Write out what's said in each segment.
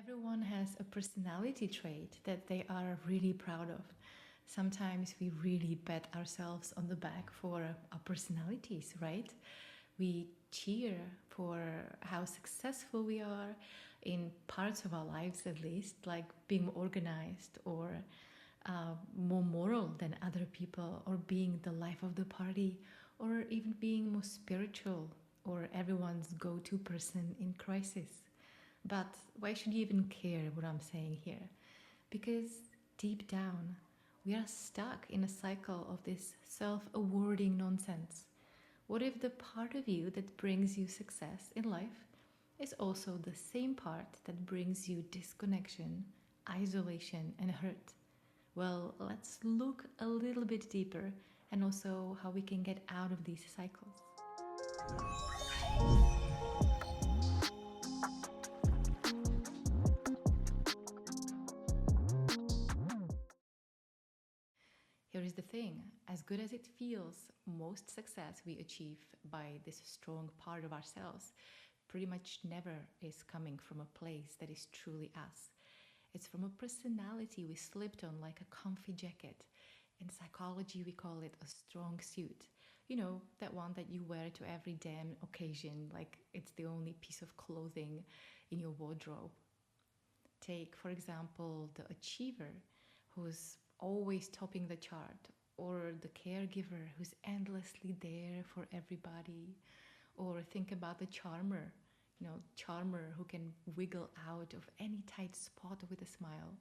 Everyone has a personality trait that they are really proud of. Sometimes we really pat ourselves on the back for our personalities, right? We cheer for how successful we are in parts of our lives, at least, like being organized or more moral than other people, or being the life of the party, or even being more spiritual or everyone's go to person in crisis. But why should you even care what I'm saying here? Because deep down, we are stuck in a cycle of this self awarding nonsense. What if the part of you that brings you success in life is also the same part that brings you disconnection, isolation, and hurt? Well, let's look a little bit deeper and also how we can get out of these cycles. Here is the thing, as good as it feels, most success we achieve by this strong part of ourselves pretty much never is coming from a place that is truly us. It's from a personality we slipped on like a comfy jacket. In psychology, we call it a strong suit. You know, that one that you wear to every damn occasion, like it's the only piece of clothing in your wardrobe. Take, for example, the achiever who's always topping the chart, or the caregiver who's endlessly there for everybody, or think about the charmer who can wiggle out of any tight spot with a smile.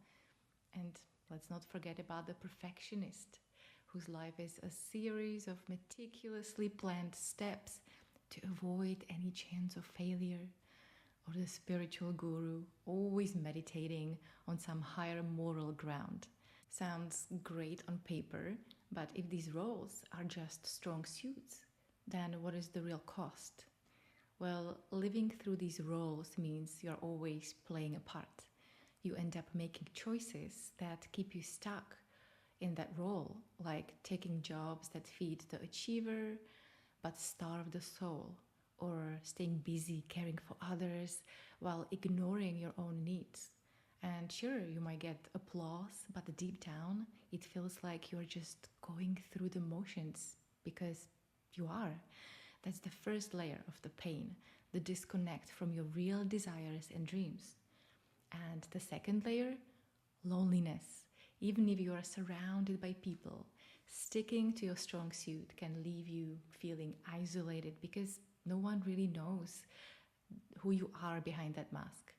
And let's not forget about the perfectionist whose life is a series of meticulously planned steps to avoid any chance of failure, or the spiritual guru always meditating on some higher moral ground. Sounds great on paper, but if these roles are just strong suits, then what is the real cost? Well, living through these roles means you're always playing a part. You end up making choices that keep you stuck in that role, like taking jobs that feed the achiever but starve the soul, or staying busy caring for others while ignoring your own needs. And sure, you might get applause, but deep down, it feels like you're just going through the motions because you are. That's the first layer of the pain, the disconnect from your real desires and dreams. And the second layer, loneliness. Even if you are surrounded by people, sticking to your strong suit can leave you feeling isolated because no one really knows who you are behind that mask.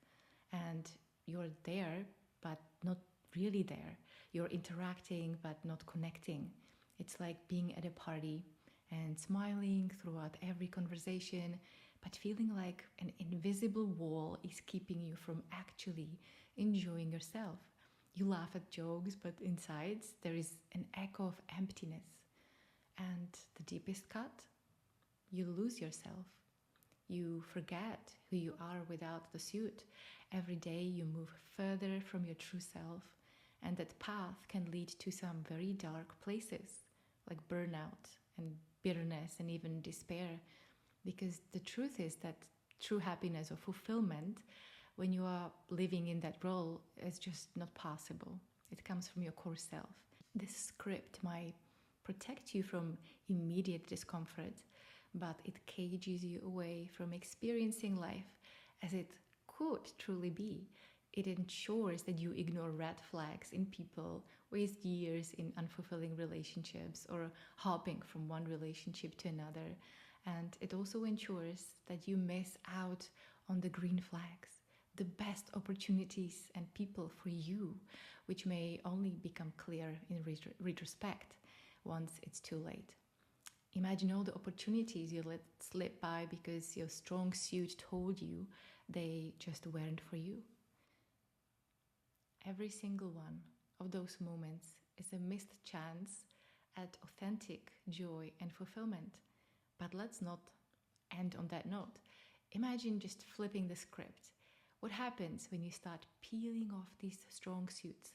And you're there, but not really there. You're interacting, but not connecting. It's like being at a party and smiling throughout every conversation, but feeling like an invisible wall is keeping you from actually enjoying yourself. You laugh at jokes, but inside there is an echo of emptiness. And the deepest cut? You lose yourself. You forget who you are without the suit. Every day you move further from your true self, and that path can lead to some very dark places, like burnout and bitterness and even despair. Because the truth is that true happiness or fulfillment, when you are living in that role, is just not possible. It comes from your core self. This script might protect you from immediate discomfort, but it cages you away from experiencing life as it could truly be. It ensures that you ignore red flags in people, waste years in unfulfilling relationships, or hopping from one relationship to another. And it also ensures that you miss out on the green flags, the best opportunities and people for you, which may only become clear in retrospect once it's too late. Imagine all the opportunities you let slip by because your strong suit told you they just weren't for you. Every single one of those moments is a missed chance at authentic joy and fulfillment. But let's not end on that note. Imagine just flipping the script. What happens when you start peeling off these strong suits?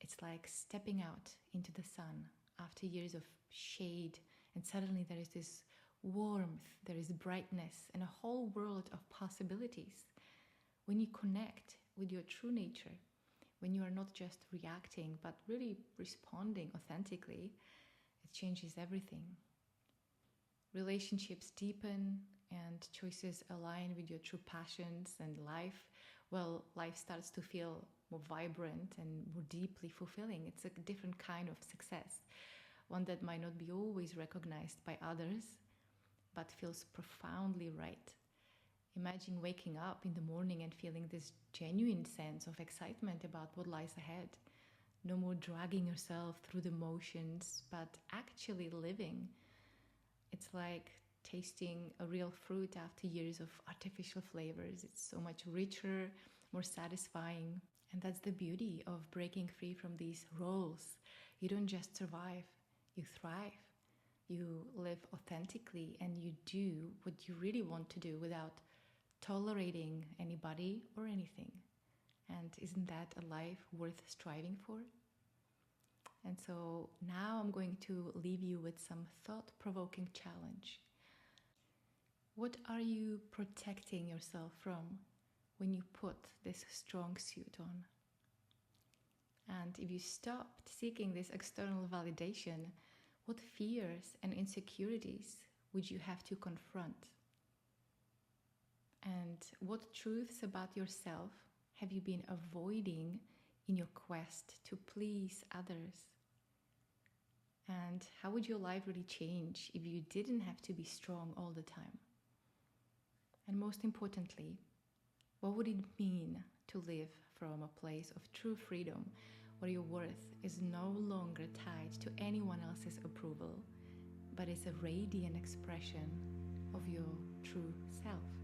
It's like stepping out into the sun after years of shade, and suddenly there is this warmth, there is brightness, and a whole world of possibilities. When you connect with your true nature, when you are not just reacting but really responding authentically, it changes everything. Relationships deepen and choices align with your true passions, and life starts to feel more vibrant and more deeply fulfilling. It's a different kind of success, one that might not be always recognized by others, but feels profoundly right. Imagine waking up in the morning and feeling this genuine sense of excitement about what lies ahead. No more dragging yourself through the motions, but actually living. It's like tasting a real fruit after years of artificial flavors. It's so much richer, more satisfying. And that's the beauty of breaking free from these roles. You don't just survive, you thrive. You live authentically and you do what you really want to do without tolerating anybody or anything. And isn't that a life worth striving for? And so now I'm going to leave you with some thought-provoking challenge. What are you protecting yourself from when you put this strong suit on? And if you stopped seeking this external validation, what fears and insecurities would you have to confront? And what truths about yourself have you been avoiding in your quest to please others? And how would your life really change if you didn't have to be strong all the time? And most importantly, what would it mean to live from a place of true freedom, where your worth is no longer tied to anyone else's approval, but is a radiant expression of your true self?